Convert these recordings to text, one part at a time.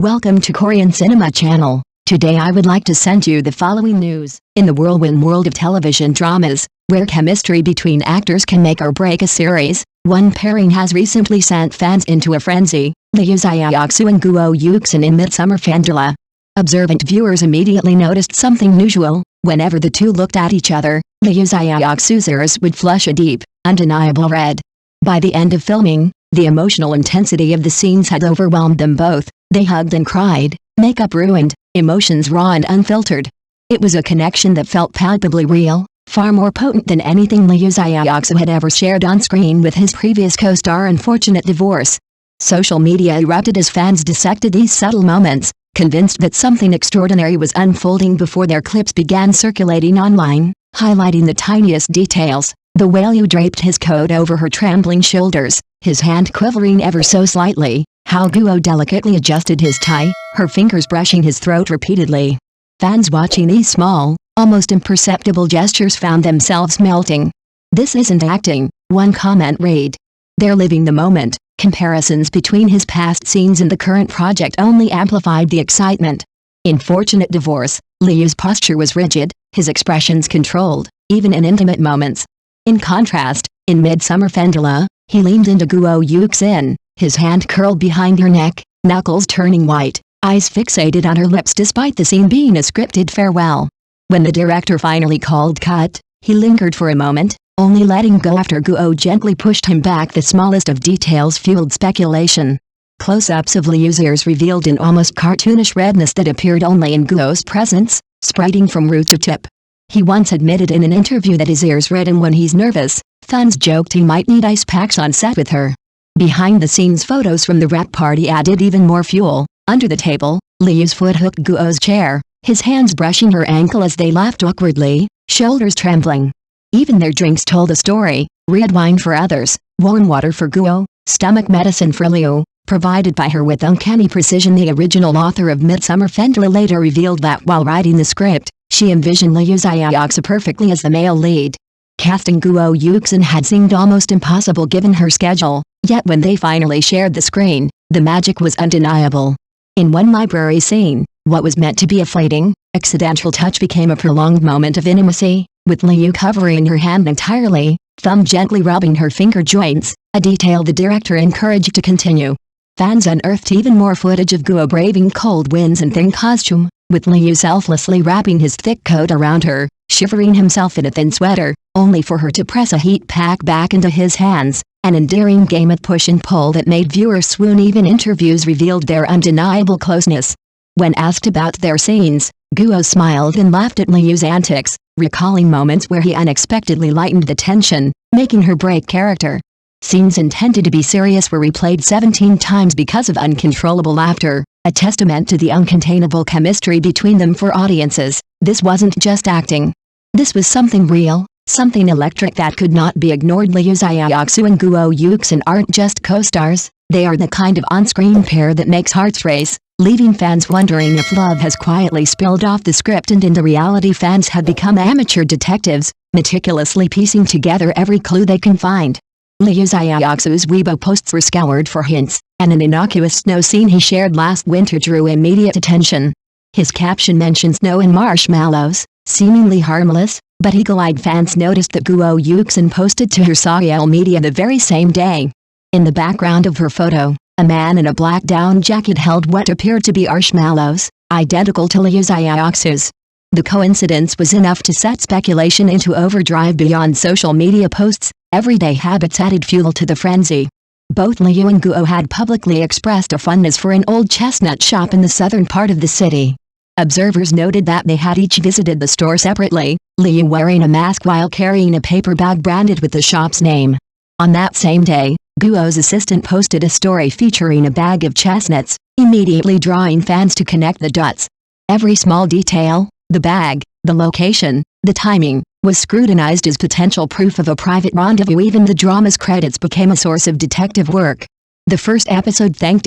Welcome to Korean Cinema Channel. Today I would like to send you the following news. In the whirlwind world of television dramas, where chemistry between actors can make or break a series, one pairing has recently sent fans into a frenzy: Xiaoxu and Yuxin in Midsummer Fendra. Observant viewers immediately noticed something unusual. Whenever the two looked at each other, Xiaoxu's eyes would flush a deep, undeniable red. By the end of filming, the emotional intensity of the scenes had overwhelmed them both. They hugged and cried, makeup ruined, emotions raw and unfiltered. It was a connection that felt palpably real, far more potent than anything Xiaoxu had ever shared on screen with his previous co-star. Unfortunate divorce. Social media erupted as fans dissected these subtle moments, convinced that something extraordinary was unfolding before their clips began circulating online, highlighting the tiniest details. The way Liu draped his coat over her trembling shoulders, his hand quivering ever so slightly, how Guo delicately adjusted his tie, her fingers brushing his throat repeatedly. Fans watching these small, almost imperceptible gestures found themselves melting. "This isn't acting," one comment read. "They're living the moment." Comparisons between his past scenes and the current project only amplified the excitement. In Fortunate Divorce, Liu's posture was rigid, his expressions controlled, even in intimate moments. In contrast, in Midsummer Fendra, he leaned into Yuxin, his hand curled behind her neck, knuckles turning white, eyes fixated on her lips despite the scene being a scripted farewell. When the director finally called cut, he lingered for a moment, only letting go after Guo gently pushed him back. The smallest of details fueled speculation. Close-ups of Liu's ears revealed an almost cartoonish redness that appeared only in Guo's presence, spreading from root to tip. He once admitted in an interview that his ears redden when he's nervous. Fans joked he might need ice packs on set with her. Behind-the-scenes photos from the rap party added even more fuel. Under the table, Liu's foot hooked Guo's chair, his hands brushing her ankle as they laughed awkwardly, shoulders trembling. Even their drinks told a story: red wine for others, warm water for Guo, stomach medicine for Liu, provided by her with uncanny precision. The original author of Midsummer Fendra later revealed that while writing the script, she envisioned Xiaoxu perfectly as the male lead. Casting Yuxin had seemed almost impossible given her schedule, yet when they finally shared the screen, the magic was undeniable. In one library scene, what was meant to be a fleeting, accidental touch became a prolonged moment of intimacy, with Liu covering her hand entirely, thumb gently rubbing her finger joints, a detail the director encouraged to continue. Fans unearthed even more footage of Guo braving cold winds in thin costume, with Liu selflessly wrapping his thick coat around her, shivering himself in a thin sweater, only for her to press a heat pack back into his hands, an endearing game of push and pull that made viewers swoon. Even interviews revealed their undeniable closeness. When asked about their scenes, Guo smiled and laughed at Liu's antics, recalling moments where he unexpectedly lightened the tension, making her break character. Scenes intended to be serious were replayed 17 times because of uncontrollable laughter, a testament to the uncontainable chemistry between them. For audiences, this wasn't just acting. This was something real, something electric that could not be ignored. Xiaoxu and Yuxin aren't just co-stars, they are the kind of on-screen pair that makes hearts race, leaving fans wondering if love has quietly spilled off the script and into reality. Fans have become amateur detectives, meticulously piecing together every clue they can find. Xiaoxu's Weibo posts were scoured for hints, and an innocuous snow scene he shared last winter drew immediate attention. His caption mentioned snow and marshmallows, seemingly harmless, but eagle-eyed fans noticed that Yuxin posted to her social media the very same day. In the background of her photo, a man in a black down jacket held what appeared to be marshmallows, identical to Xiaoxu's. The coincidence was enough to set speculation into overdrive. Beyond social media posts, everyday habits added fuel to the frenzy. Both Liu and Guo had publicly expressed a fondness for an old chestnut shop in the southern part of the city. Observers noted that they had each visited the store separately, Liu wearing a mask while carrying a paper bag branded with the shop's name. On that same day, Guo's assistant posted a story featuring a bag of chestnuts, immediately drawing fans to connect the dots. Every small detail, the bag, the location, the timing, was scrutinized as potential proof of a private rendezvous. Even the drama's credits became a source of detective work. The first episode thanked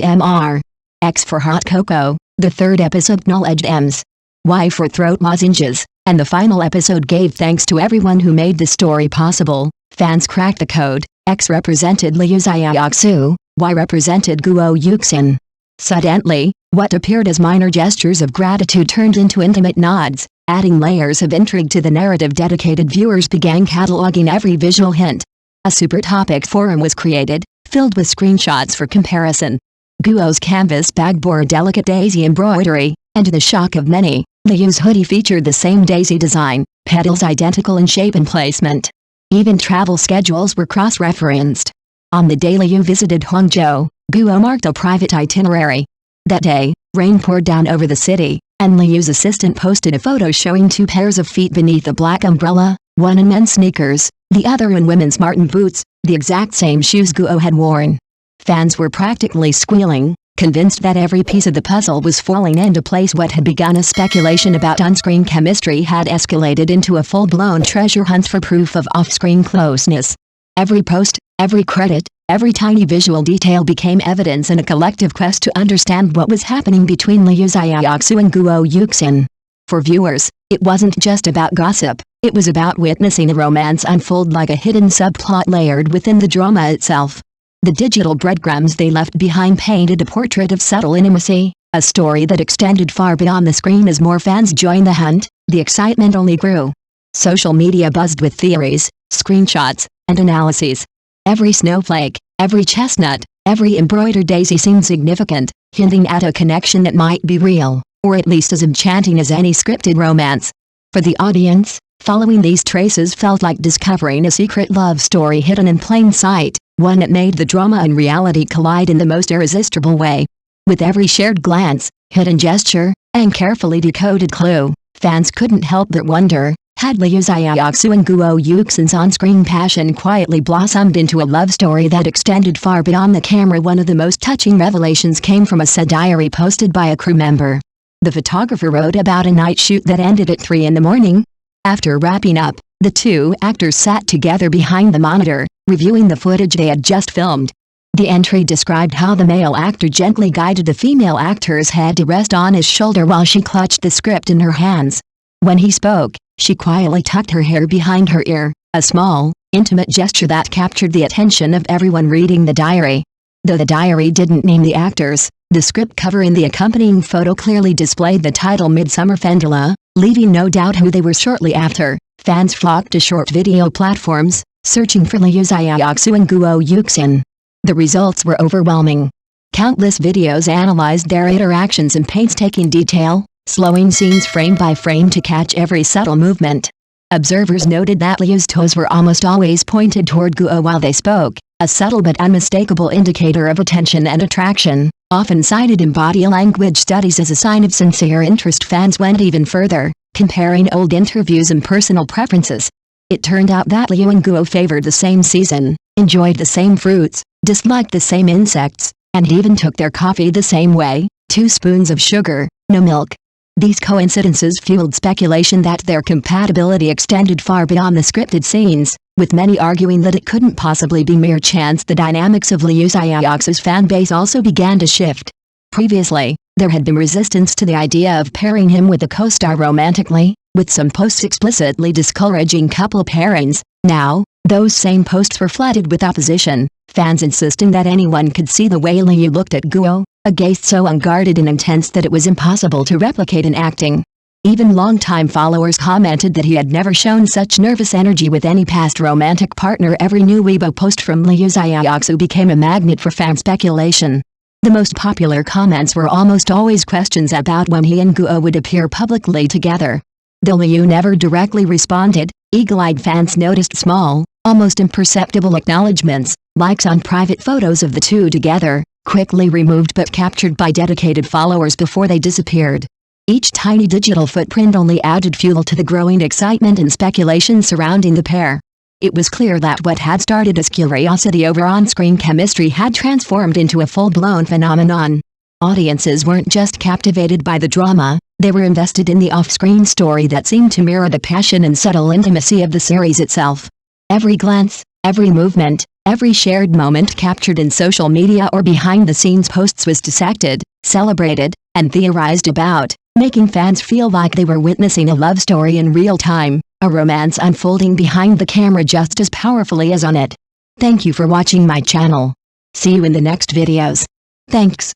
X for hot cocoa, the third episode acknowledged Y for throat lozenges, and the final episode gave thanks to everyone who made the story possible. Fans cracked the code. X represented Xiaoxu, Y represented Yuxin. Suddenly, what appeared as minor gestures of gratitude turned into intimate nods, adding layers of intrigue to the narrative. Dedicated viewers began cataloging every visual hint. A super topic forum was created, filled with screenshots for comparison. Guo's canvas bag bore a delicate daisy embroidery, and to the shock of many, Liu's hoodie featured the same daisy design, petals identical in shape and placement. Even travel schedules were cross-referenced. On the day Liu visited Hangzhou, Guo marked a private itinerary. That day, rain poured down over the city, and Liu's assistant posted a photo showing 2 pairs of feet beneath a black umbrella, one in men's sneakers, the other in women's Martin boots, the exact same shoes Guo had worn. Fans were practically squealing, convinced that every piece of the puzzle was falling into place. What had begun as speculation about on-screen chemistry had escalated into a full-blown treasure hunt for proof of off-screen closeness. Every post, every credit, every tiny visual detail became evidence in a collective quest to understand what was happening between Liu Xiaoxu and Guo Yuxin. For viewers, it wasn't just about gossip, it was about witnessing a romance unfold like a hidden subplot layered within the drama itself. The digital breadcrumbs they left behind painted a portrait of subtle intimacy, a story that extended far beyond the screen. As more fans joined the hunt, the excitement only grew. Social media buzzed with theories, screenshots, and analyses. Every snowflake, every chestnut, every embroidered daisy seemed significant, hinting at a connection that might be real, or at least as enchanting as any scripted romance. For the audience, following these traces felt like discovering a secret love story hidden in plain sight, one that made the drama and reality collide in the most irresistible way. With every shared glance, hidden gesture, and carefully decoded clue, fans couldn't help but wonder, had Liu Xiaoxu and Guo Yuxin's on-screen passion quietly blossomed into a love story that extended far beyond the camera? One of the most touching revelations came from a diary posted by a crew member. The photographer wrote about a night shoot that ended at 3 in the morning. After wrapping up, the 2 actors sat together behind the monitor, reviewing the footage they had just filmed. The entry described how the male actor gently guided the female actor's head to rest on his shoulder while she clutched the script in her hands. When he spoke, she quietly tucked her hair behind her ear, a small, intimate gesture that captured the attention of everyone reading the diary. Though the diary didn't name the actors, the script cover in the accompanying photo clearly displayed the title Midsummer Fendra, leaving no doubt who they were. Shortly after, fans flocked to short video platforms, searching for Liu Xiaoxu and Guo Yuxin. The results were overwhelming. Countless videos analyzed their interactions in painstaking detail, slowing scenes frame by frame to catch every subtle movement. Observers noted that Liu's toes were almost always pointed toward Guo while they spoke, a subtle but unmistakable indicator of attention and attraction, often cited in body language studies as a sign of sincere interest. Fans went even further, comparing old interviews and personal preferences. It turned out that Liu and Guo favored the same season, enjoyed the same fruits, disliked the same insects, and even took their coffee the same way, 2 spoons of sugar, no milk. These coincidences fueled speculation that their compatibility extended far beyond the scripted scenes, with many arguing that it couldn't possibly be mere chance. The dynamics of Liu Xiaoxu's fanbase also began to shift. Previously, there had been resistance to the idea of pairing him with a co-star romantically, with some posts explicitly discouraging couple pairings. Now, those same posts were flooded with opposition, fans insisting that anyone could see the way Liu looked at Guo, a gaze so unguarded and intense that it was impossible to replicate in acting. Even longtime followers commented that he had never shown such nervous energy with any past romantic partner. Every new Weibo post from Liu Xiaoxu became a magnet for fan speculation. The most popular comments were almost always questions about when he and Guo would appear publicly together. Though Liu never directly responded, eagle-eyed fans noticed small, almost imperceptible acknowledgements, likes on private photos of the 2 together, quickly removed but captured by dedicated followers before they disappeared. Each tiny digital footprint only added fuel to the growing excitement and speculation surrounding the pair. It was clear that what had started as curiosity over on-screen chemistry had transformed into a full-blown phenomenon. Audiences weren't just captivated by the drama, they were invested in the off-screen story that seemed to mirror the passion and subtle intimacy of the series itself. Every glance, every movement, every shared moment captured in social media or behind-the-scenes posts was dissected, celebrated, and theorized about, making fans feel like they were witnessing a love story in real time, a romance unfolding behind the camera just as powerfully as on it. Thank you for watching my channel. See you in the next videos. Thanks.